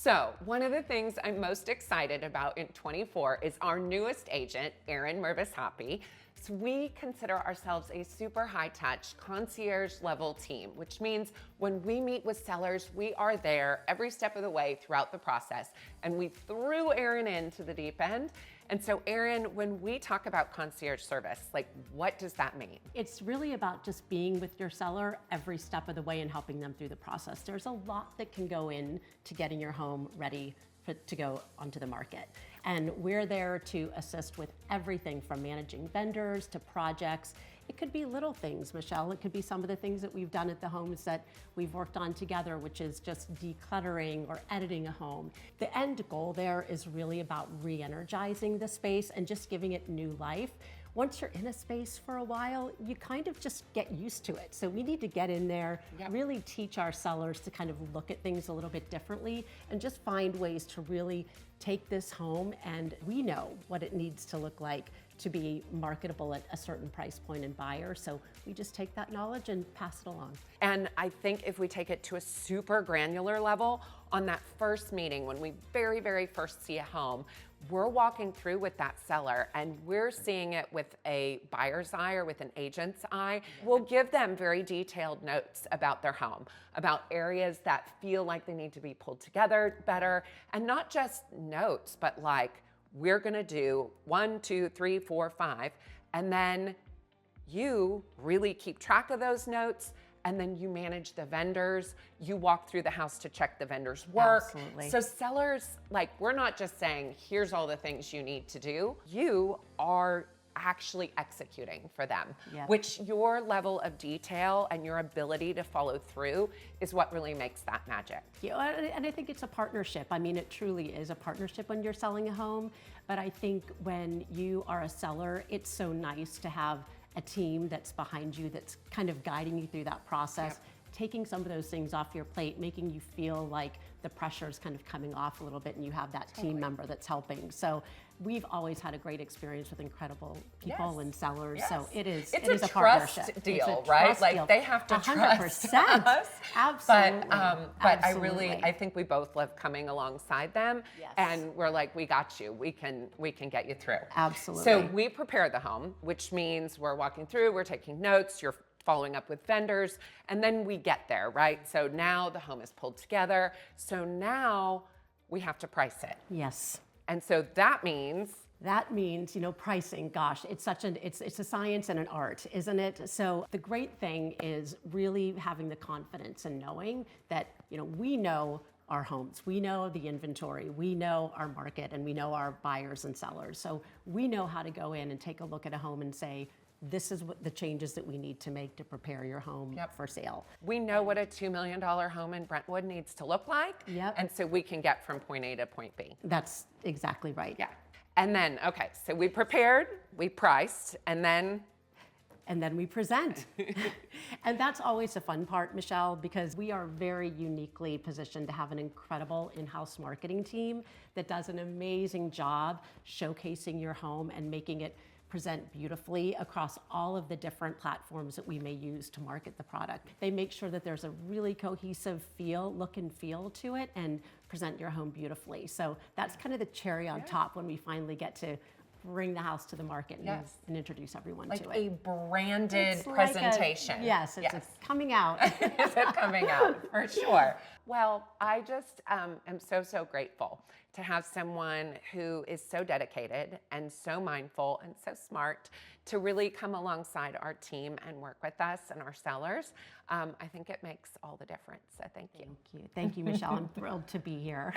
So one of the things I'm most excited about in 24 is our newest agent, Erin Mervis-Hoppe. So we consider ourselves a super high-touch concierge level team, which means when we meet with sellers, we are there every step of the way throughout the process. And we threw Erin into the deep end. And so Erin, when we talk about concierge service, like what does that mean? It's really about just being with your seller every step of the way and helping them through the process. There's a lot that can go in to getting your home ready to go onto the market. And we're there to assist with everything from managing vendors to projects. It could be little things, Michelle. It could be some of the things that we've done at the homes that we've worked on together, which is just decluttering or editing a home. The end goal there is really about re-energizing the space and just giving it new life. Once you're in a space for a while, you kind of just get used to it. So we need to get in there, really teach our sellers to kind of look at things a little bit differently and just find ways to really take this home, and we know what it needs to look like to be marketable at a certain price point and buyer. So we just take that knowledge and pass it along. And I think if we take it to a super granular level, on that first meeting, when we very, very first see a home, we're walking through with that seller and we're seeing it with a buyer's eye or with an agent's eye. We'll give them very detailed notes about their home, about areas that feel like they need to be pulled together better, and not just notes, but like, we're gonna do 1, 2, 3, 4, 5, and then you really keep track of those notes, and then you manage the vendors. You walk through the house to check the vendor's work. Absolutely. So sellers, like, we're not just saying, here's all the things you need to do. You are actually executing for them, which your level of detail and your ability to follow through is what really makes that magic. Yeah, and I think it's a partnership. I mean, it truly is a partnership when you're selling a home, but I think when you are a seller, it's so nice to have a team that's behind you, that's kind of guiding you through that process, taking some of those things off your plate, making you feel like the pressure is kind of coming off a little bit and you have that team member that's helping. So we've always had a great experience with incredible people and sellers. So it is a partnership Deal, it's a right? trust like deal. they have to 100%. trust us. Absolutely. But I think we both love coming alongside them, and we're like, we got you. We can get you through. Absolutely. So we prepare the home, which means we're walking through, we're taking notes, you're following up with vendors, and then we get there, right? So now the home is pulled together. So now we have to price it. Yes. And so that means, you know, pricing, gosh, it's a science and an art, isn't it? So the great thing is really having the confidence and knowing that, you know, we know our homes, we know the inventory, we know our market, and we know our buyers and sellers. So we know how to go in and take a look at a home and say, this is what the changes that we need to make to prepare your home for sale. we know what a $2 million home in Brentwood needs to look like. And so we can get from point A to point B. That's exactly right. Yeah. And then, okay, so we prepared, we priced, and then we present. And that's always the fun part, Michelle, because we are very uniquely positioned to have an incredible in-house marketing team that does an amazing job showcasing your home and making it present beautifully across all of the different platforms that we may use to market the product. They make sure that there's a really cohesive look and feel to it, and present your home beautifully. So that's kind of the cherry on top when we finally get to bring the house to the market and introduce everyone to it. Like a branded presentation. It's coming out. It's coming out, for sure. Well, I just am so grateful to have someone who is so dedicated and so mindful and so smart to really come alongside our team and work with us and our sellers. I think it makes all the difference, so thank you. Thank you, Michelle. I'm thrilled to be here.